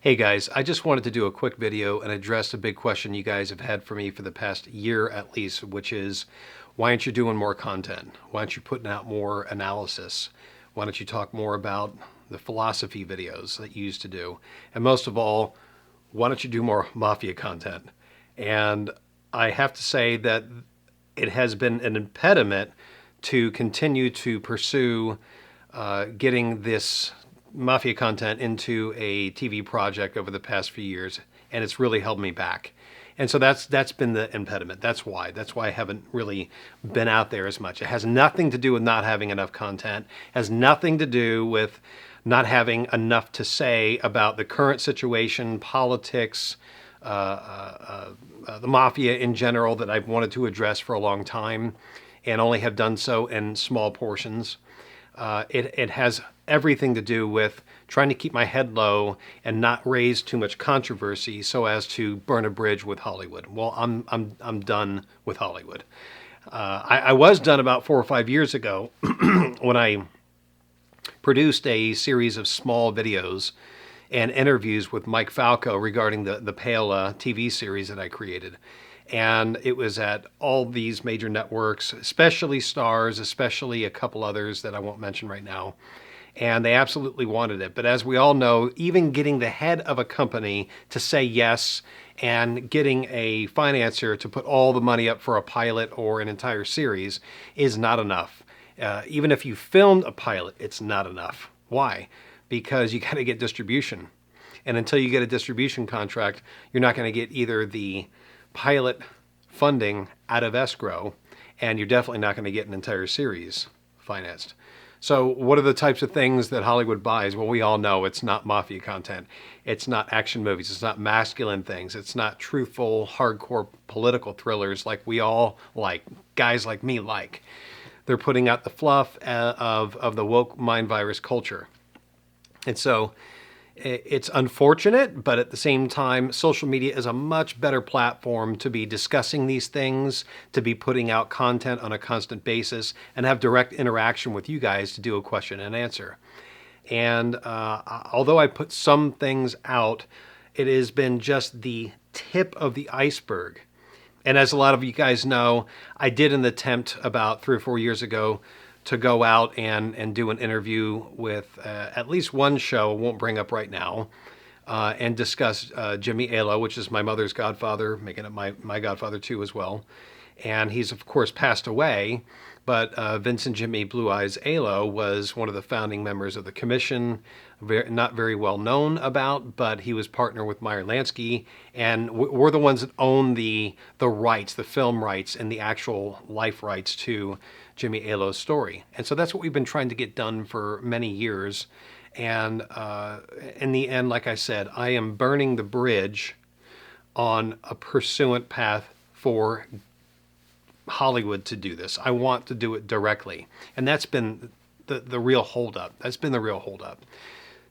Hey guys, I just wanted to do a quick video and address a big question you guys have had for me for the past year at least, which is why aren't you doing more content? Why aren't you putting out more analysis? Why don't you talk more about the philosophy videos that you used to do? And most of all, why don't you do more Mafia content? And I have to say that it has been an impediment to continue to pursue getting this Mafia content into a TV project over the past few years, and it's really held me back. And so that's been the impediment. That's why I haven't really been out there as much. It has nothing to do with not having enough content. It has nothing to do with not having enough to say about the current situation, politics, the mafia in general that I've wanted to address for a long time, and only have done so in small portions. It has everything to do with trying to keep my head low and not raise too much controversy so as to burn a bridge with Hollywood. Well, I'm done with Hollywood. I was done about 4 or 5 years ago when I produced a series of small videos and interviews with Mike Falco regarding the Pale TV series that I created. And it was at all these major networks, especially Stars, especially a couple others that I won't mention right now. And they absolutely wanted it. But as we all know, even getting the head of a company to say yes and getting a financier to put all the money up for a pilot or an entire series is not enough. Even if you filmed a pilot, it's not enough. Why? Because you got to get distribution. And until you get a distribution contract, you're not going to get either the pilot funding out of escrow, and you're definitely not going to get an entire series financed. So what are the types of things that Hollywood buys? Well, we all know it's not mafia content. It's not action movies. It's not masculine things. It's not truthful, hardcore political thrillers like we all like, guys like me like. They're putting out the fluff of the woke mind virus culture. And so it's unfortunate, but at the same time, social media is a much better platform to be discussing these things, to be putting out content on a constant basis, and have direct interaction with you guys to do a question and answer. And although I put some things out, it has been just the tip of the iceberg. And as a lot of you guys know, I did an attempt about 3 or 4 years ago to go out and do an interview with at least one show, I won't bring up right now, and discuss Jimmy Alo, which is my mother's godfather, making it my godfather too as well. And he's of course passed away, but Vincent Jimmy Blue Eyes Alo was one of the founding members of the commission, not very well known about, but he was partner with Meyer Lansky, and we're the ones that own the rights, the film rights, and the actual life rights to Jimmy Alo's story. And so that's what we've been trying to get done for many years. And in the end, like I said, I am burning the bridge on a pursuant path for Hollywood to do this. I want to do it directly. And that's been the real holdup. That's been the real holdup.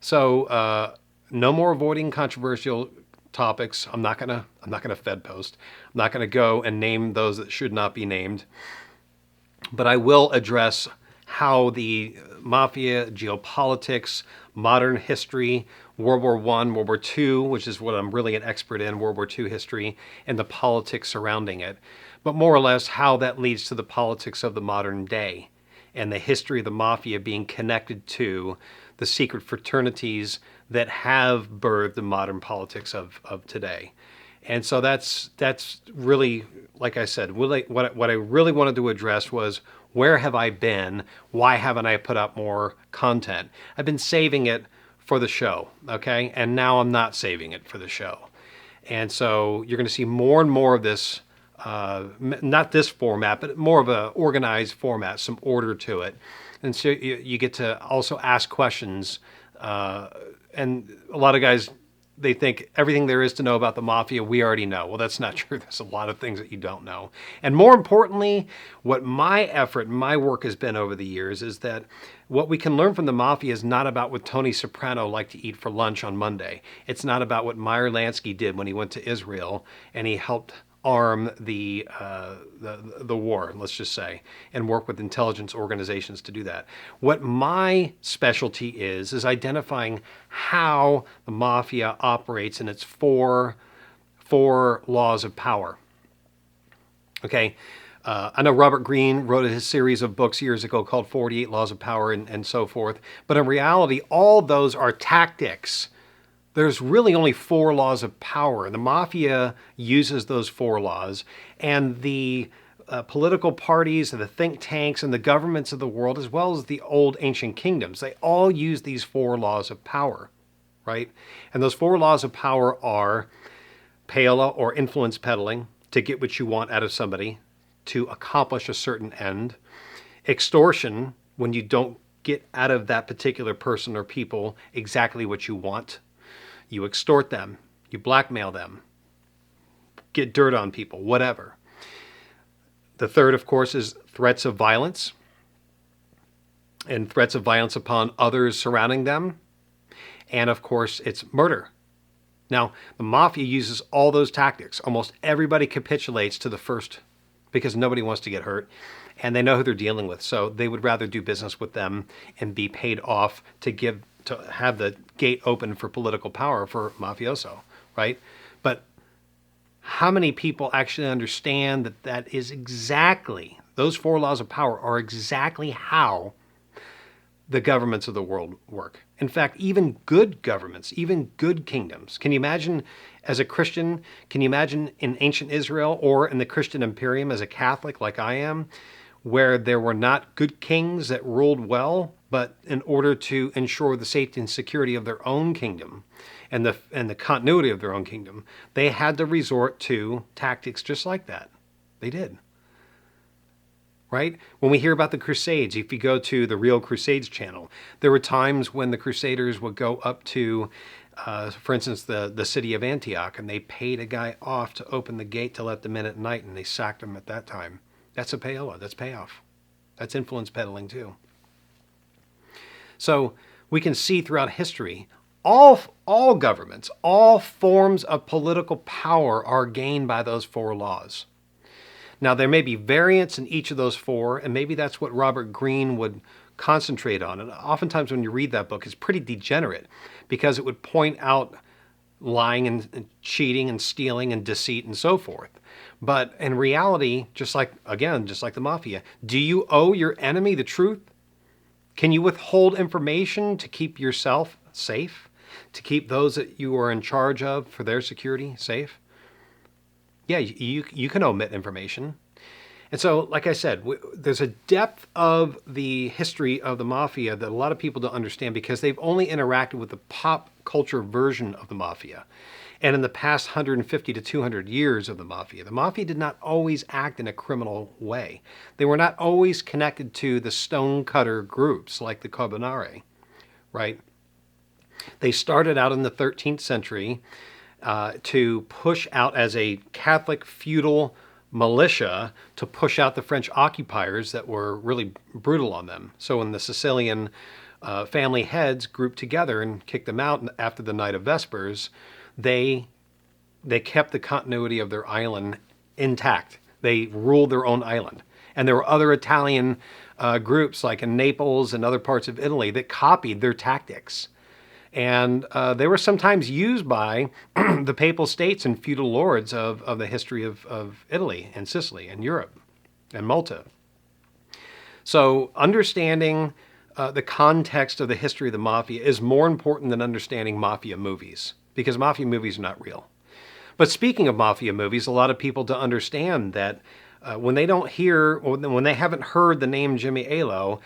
So no more avoiding controversial topics. I'm not gonna Fed post. I'm not gonna go and name those that should not be named. But I will address how the mafia, geopolitics, modern history, World War I, World War II, which is what I'm really an expert in, World War II history, and the politics surrounding it. But more or less how that leads to the politics of the modern day and the history of the mafia being connected to the secret fraternities that have birthed the modern politics of today. And so that's really, like I said, really, what I really wanted to address was, where have I been? Why haven't I put up more content? I've been saving it for the show, okay? And now I'm not saving it for the show. And so you're going to see more and more of this, not this format, but more of a organized format, some order to it. And so you get to also ask questions. And a lot of guys, they think everything there is to know about the mafia, we already know. Well, that's not true. There's a lot of things that you don't know. And more importantly, what my effort, my work has been over the years is that what we can learn from the mafia is not about what Tony Soprano liked to eat for lunch on Monday. It's not about what Meyer Lansky did when he went to Israel and he helped arm the war, let's just say, and work with intelligence organizations to do that. What my specialty is identifying how the mafia operates in its four laws of power. Okay. I know Robert Greene wrote his series of books years ago called 48 Laws of Power and so forth. But in reality, all those are tactics. There's really only 4 laws of power. The mafia uses those 4 laws. And the political parties and the think tanks and the governments of the world, as well as the old ancient kingdoms, they all use these 4 laws of power, right? And those 4 laws of power are payola or influence peddling, to get what you want out of somebody, to accomplish a certain end. Extortion, when you don't get out of that particular person or people exactly what you want. You extort them, you blackmail them, get dirt on people, whatever. The third, of course, is threats of violence, and threats of violence upon others surrounding them. And of course, it's murder. Now, the mafia uses all those tactics. Almost everybody capitulates to the first because nobody wants to get hurt, and they know who they're dealing with. So they would rather do business with them and be paid off to have the gate open for political power for mafioso, right? But how many people actually understand that that is exactly, those 4 laws of power are exactly how the governments of the world work? In fact, even good governments, even good kingdoms. Can you imagine, as a Christian, can you imagine in ancient Israel or in the Christian Imperium as a Catholic like I am, where there were not good kings that ruled well, but in order to ensure the safety and security of their own kingdom and the continuity of their own kingdom, they had to resort to tactics just like that. They did. Right? When we hear about the Crusades, if you go to the Real Crusades channel, there were times when the Crusaders would go up to, for instance, the city of Antioch, and they paid a guy off to open the gate to let them in at night, and they sacked him at that time. That's a payola. That's payoff. That's influence peddling too. So we can see throughout history, all governments, all forms of political power are gained by those 4 laws. Now, there may be variants in each of those 4, and maybe that's what Robert Greene would concentrate on. And oftentimes when you read that book, it's pretty degenerate because it would point out lying and cheating and stealing and deceit and so forth. But in reality, just like the mafia, do you owe your enemy the truth? Can you withhold information to keep yourself safe? To keep those that you are in charge of for their security safe? Yeah, you can omit information. And so, like I said, there's a depth of the history of the mafia that a lot of people don't understand because they've only interacted with the pop culture version of the mafia. And in the past 150 to 200 years of the mafia did not always act in a criminal way. They were not always connected to the stonecutter groups like the Carbonari, right? They started out in the 13th century to push out as a Catholic feudal militia to push out the French occupiers that were really brutal on them. So when the Sicilian family heads grouped together and kicked them out after the night of Vespers, they kept the continuity of their island intact. They ruled their own island. And there were other Italian groups like in Naples and other parts of Italy that copied their tactics. And they were sometimes used by the papal states and feudal lords of the history of Italy and Sicily and Europe and Malta. So understanding the context of the history of the mafia is more important than understanding mafia movies, because mafia movies are not real. But speaking of mafia movies, a lot of people don't understand that when they don't hear, or when they haven't heard the name Jimmy Alo,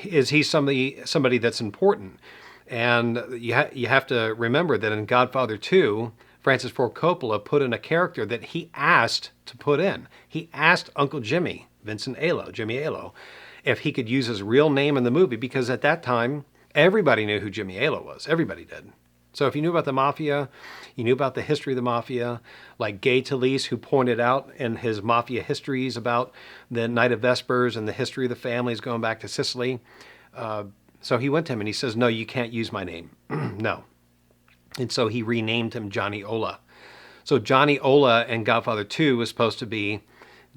is he somebody that's important? And you have to remember that in Godfather 2, Francis Ford Coppola put in a character that he asked to put in. He asked Uncle Jimmy, Jimmy Alo, if he could use his real name in the movie, because at that time, everybody knew who Jimmy Alo was. Everybody did. So if you knew about the mafia, you knew about the history of the mafia, like Gay Talese, who pointed out in his mafia histories about the Night of Vespers and the history of the families going back to Sicily. So he went to him and he says, no, you can't use my name. No. And so he renamed him Johnny Ola. So Johnny Ola in Godfather 2 was supposed to be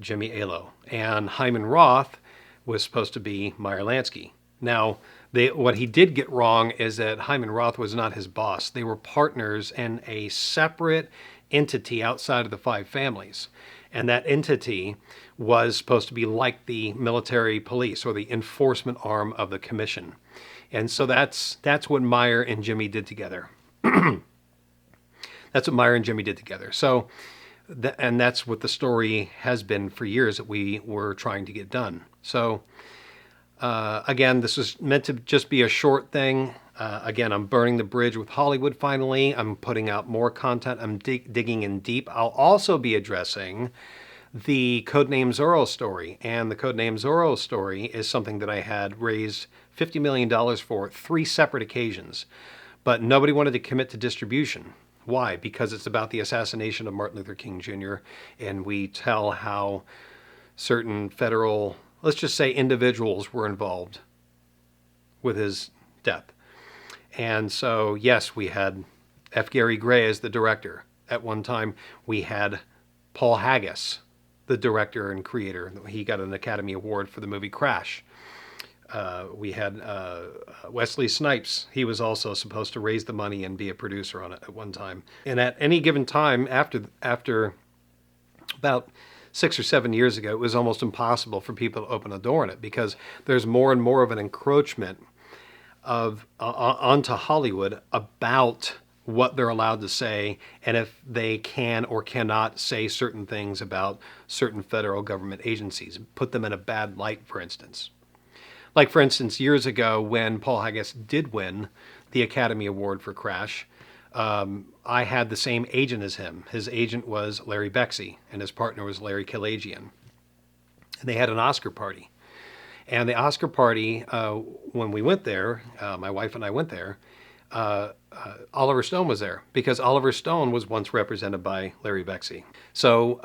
Jimmy Alo, and Hyman Roth was supposed to be Meyer Lansky. Now, what he did get wrong is that Hyman Roth was not his boss. They were partners in a separate entity outside of the five families. And that entity was supposed to be like the military police or the enforcement arm of the commission. And so that's what Meyer and Jimmy did together. That's what Meyer and Jimmy did together. So, and that's what the story has been for years that we were trying to get done. So, again, this was meant to just be a short thing. Again, I'm burning the bridge with Hollywood finally. I'm putting out more content. I'm digging in deep. I'll also be addressing the Codename Zoro story. And the Codename Zoro story is something that I had raised $50 million for 3 separate occasions. But nobody wanted to commit to distribution. Why? Because it's about the assassination of Martin Luther King Jr. And we tell how certain federal, let's just say individuals, were involved with his death. And so, yes, we had F. Gary Gray as the director. At one time, we had Paul Haggis, the director and creator. He got an Academy Award for the movie Crash. We had Wesley Snipes. He was also supposed to raise the money and be a producer on it at one time. And at any given time, after about 6 or 7 years ago, it was almost impossible for people to open a door in it because there's more and more of an encroachment onto Hollywood about what they're allowed to say and if they can or cannot say certain things about certain federal government agencies, put them in a bad light, for instance. Like, for instance, years ago when Paul Haggis did win the Academy Award for Crash, I had the same agent as him. His agent was Larry Bexey, and his partner was Larry Kalajian. And they had an Oscar party. And the Oscar party, when we went there, my wife and I went there, Oliver Stone was there because Oliver Stone was once represented by Larry Bexey. So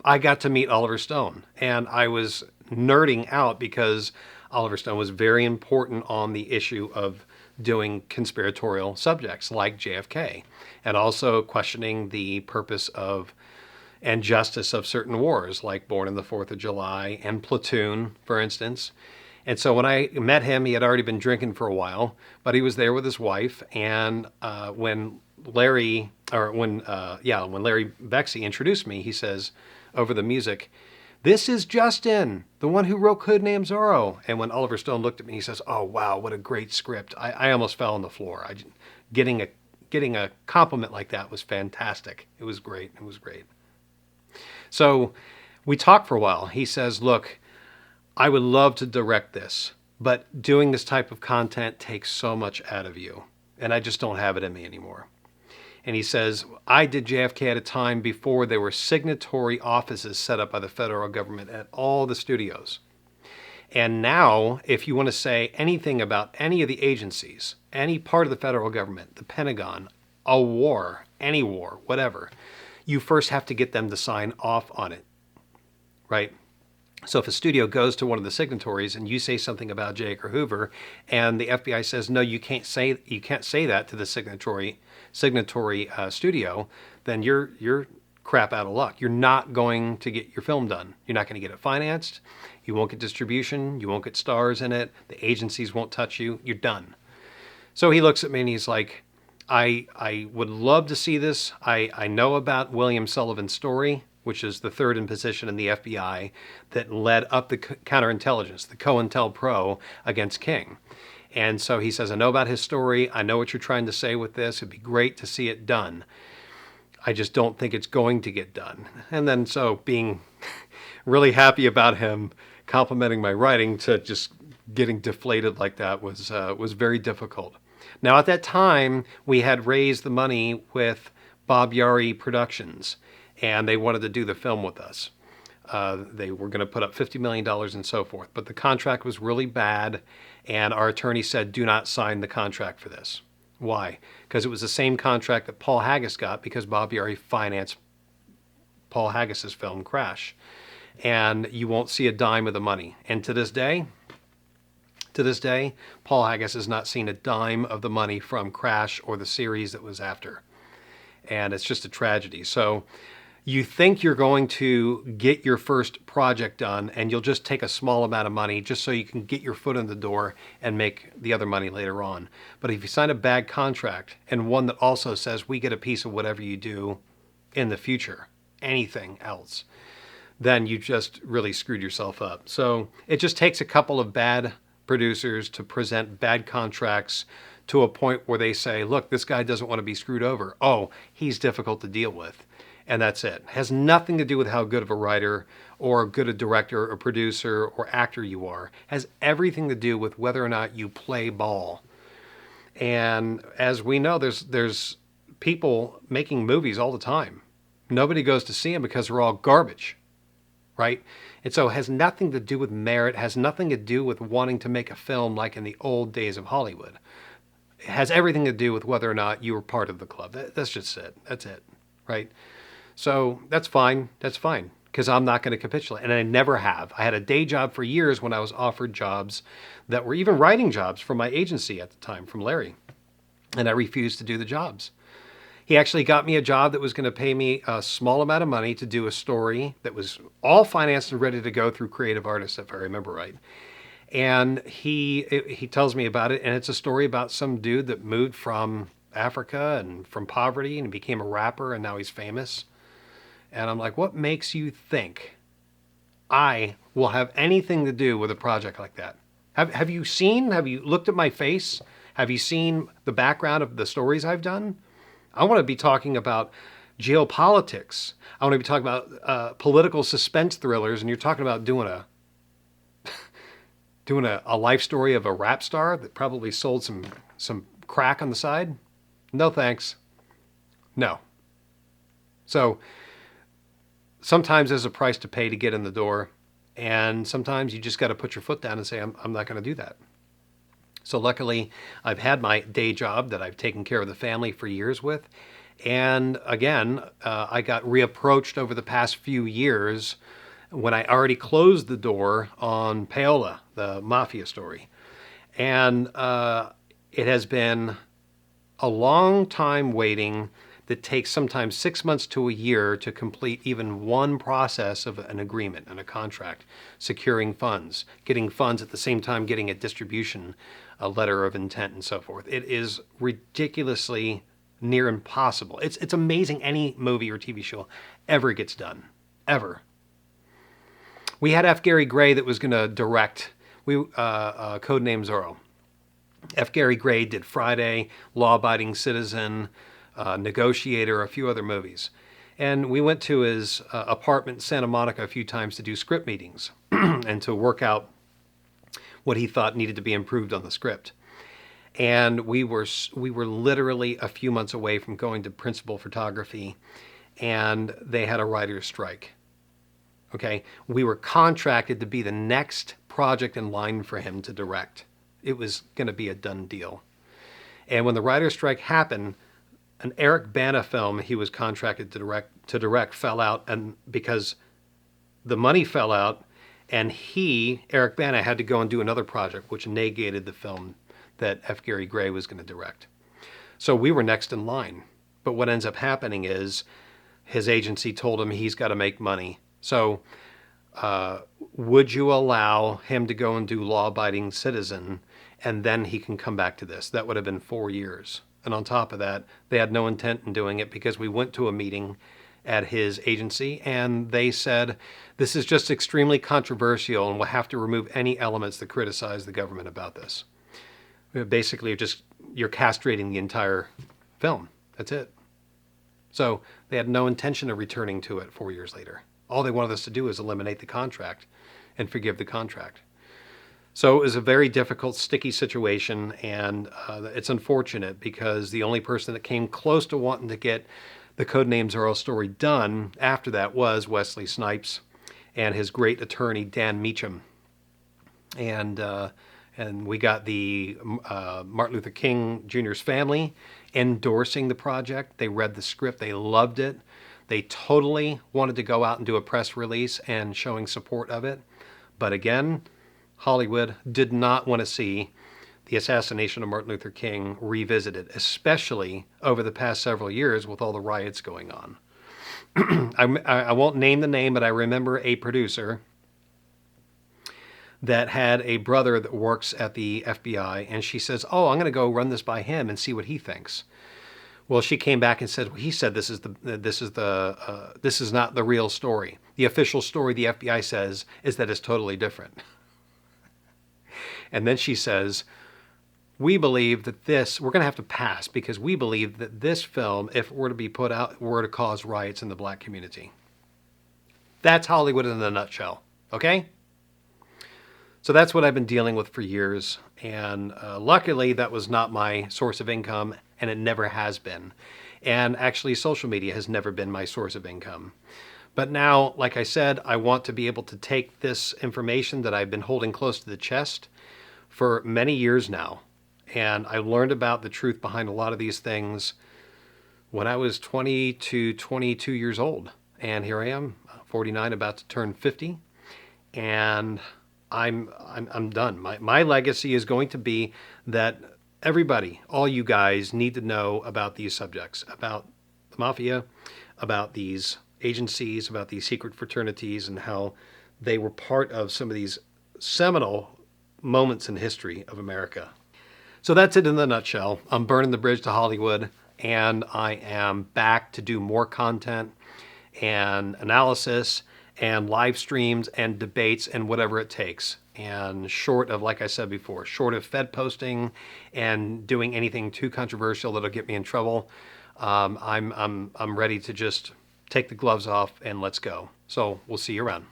I got to meet Oliver Stone, and I was nerding out because Oliver Stone was very important on the issue of doing conspiratorial subjects like JFK, and also questioning the purpose of and justice of certain wars, like Born on the 4th of July and Platoon, for instance. And so when I met him, he had already been drinking for a while, but he was there with his wife. And when Larry Bexey introduced me, he says over the music, "This is Justin, the one who wrote Codename Zorro." And when Oliver Stone looked at me, he says, "Oh wow, what a great script!" I almost fell on the floor. Getting a compliment like that was fantastic. It was great. It was great. So we talked for a while. He says, "Look, I would love to direct this, but doing this type of content takes so much out of you, and I just don't have it in me anymore." And he says, "I did JFK at a time before there were signatory offices set up by the federal government at all the studios. And now, if you want to say anything about any of the agencies, any part of the federal government, the Pentagon, a war, any war, whatever, you first have to get them to sign off on it, right? So if a studio goes to one of the signatories and you say something about J. Edgar Hoover, and the FBI says, no, you can't say that to the signatory studio, then you're crap out of luck. You're not going to get your film done. You're not going to get it financed. You won't get distribution. You won't get stars in it. The agencies won't touch you. You're done." So he looks at me and he's like, I would love to see this. I know about William Sullivan's story, which is the third in position in the FBI that led up the counterintelligence, the COINTELPRO against King. And so he says, "I know about his story. I know what you're trying to say with this. It'd be great to see it done. I just don't think it's going to get done." And then so being really happy about him complimenting my writing to just getting deflated like that was very difficult. Now at that time, we had raised the money with Bob Yari Productions, and they wanted to do the film with us. They were going to put up $50 million and so forth. But the contract was really bad, and our attorney said, "Do not sign the contract for this." Why? Because it was the same contract that Paul Haggis got because Bob Yari financed Paul Haggis's film Crash. And you won't see a dime of the money. And to this day, Paul Haggis has not seen a dime of the money from Crash or the series that was after. and it's just a tragedy. So you think you're going to get your first project done and you'll just take a small amount of money just so you can get your foot in the door and make the other money later on. But if you sign a bad contract and one that also says we get a piece of whatever you do in the future, anything else, then you just really screwed yourself up. So it just takes a couple of bad producers to present bad contracts to a point where they say, look, this guy doesn't want to be screwed over. Oh, he's difficult to deal with. And that's it. It has nothing to do with how good of a writer or good a director or producer or actor you are. It has everything to do with whether or not you play ball. And as we know, there's people making movies all the time. Nobody goes to see them because they're all garbage, right? And so it has nothing to do with merit, has nothing to do with wanting to make a film like in the old days of Hollywood. It has everything to do with whether or not you were part of the club. That's just it. That's it, right? So that's fine. That's fine, because I'm not going to capitulate. And I never have. I had a day job for years when I was offered jobs that were even writing jobs from my agency at the time, from Larry. And I refused to do the jobs. He actually got me a job that was going to pay me a small amount of money to do a story that was all financed and ready to go through Creative Artists, if I remember right. And he tells me about it, and it's a story about some dude that moved from Africa and from poverty and became a rapper, and now he's famous. And I'm like, what makes you think I will have anything to do with a project like that? Have you looked at my face? Have you seen the background of the stories I've done? I want to be talking about geopolitics. I want to be talking about political suspense thrillers, and you're talking about doing a life story of a rap star that probably sold some crack on the side? No thanks. No. So sometimes there's a price to pay to get in the door, and sometimes you just got to put your foot down and say, I'm not going to do that. So luckily, I've had my day job that I've taken care of the family for years with. And again, I got reapproached over the past few years when I already closed the door on Paola, the Mafia story. And it has been a long time waiting that takes sometimes 6 months to a year to complete even one process of an agreement and a contract, securing funds, getting funds at the same time, getting a distribution, a letter of intent, and so forth. It is ridiculously near impossible. It's amazing any movie or TV show ever gets done, ever. We had F. Gary Gray that was going to direct Codename Zoro. F. Gary Gray did Friday, Law Abiding Citizen, Negotiator, a few other movies. And we went to his apartment in Santa Monica a few times to do script meetings and to work out what he thought needed to be improved on the script. And we were literally a few months away from going to principal photography, and they had a writer's strike. Okay, we were contracted to be the next project in line for him to direct. It was going to be a done deal. And when the writer's strike happened, an Eric Bana film he was contracted to direct fell out, and because the money fell out, and Eric Bana, had to go and do another project, which negated the film that F. Gary Gray was going to direct. So we were next in line. But what ends up happening is his agency told him he's got to make money. So would you allow him to go and do Law Abiding Citizen, and then he can come back to this? That would have been 4 years. And on top of that, they had no intent in doing it because we went to a meeting at his agency and they said, this is just extremely controversial and we'll have to remove any elements that criticize the government about this. Basically, you're castrating the entire film. That's it. So they had no intention of returning to it 4 years later. All they wanted us to do is eliminate the contract and forgive the contract. So it was a very difficult, sticky situation, and it's unfortunate because the only person that came close to wanting to get the Codename Zoro story done after that was Wesley Snipes and his great attorney, Dan Meacham. And we got the Martin Luther King Jr.'s family endorsing the project. They read the script. They loved it. They totally wanted to go out and do a press release and showing support of it. But again, Hollywood did not want to see the assassination of Martin Luther King revisited, especially over the past several years with all the riots going on. I won't name the name, but I remember a producer that had a brother that works at the FBI, and she says, "Oh, I'm going to go run this by him and see what he thinks." Well, she came back and said, well, "He said this is not the real story. The official story the FBI says is that it's totally different." And then she says, "We believe that we're going to have to pass because we believe that this film, if it were to be put out, were to cause riots in the black community." That's Hollywood in a nutshell. Okay? So that's what I've been dealing with for years. And luckily, that was not my source of income, and it never has been. And actually, social media has never been my source of income. But now, like I said, I want to be able to take this information that I've been holding close to the chest for many years now. And I learned about the truth behind a lot of these things when I was 20 to 22 years old. And here I am, 49, about to turn 50. And I'm done. My legacy is going to be that everybody, all you guys, need to know about these subjects, about the mafia, about these agencies, about these secret fraternities, and how they were part of some of these seminal moments in history of America. So that's it in a nutshell. I'm burning the bridge to Hollywood, and I am back to do more content and analysis and live streams and debates and whatever it takes. And short of, like I said before, short of Fed posting and doing anything too controversial that'll get me in trouble, I'm ready to just take the gloves off and let's go. So we'll see you around.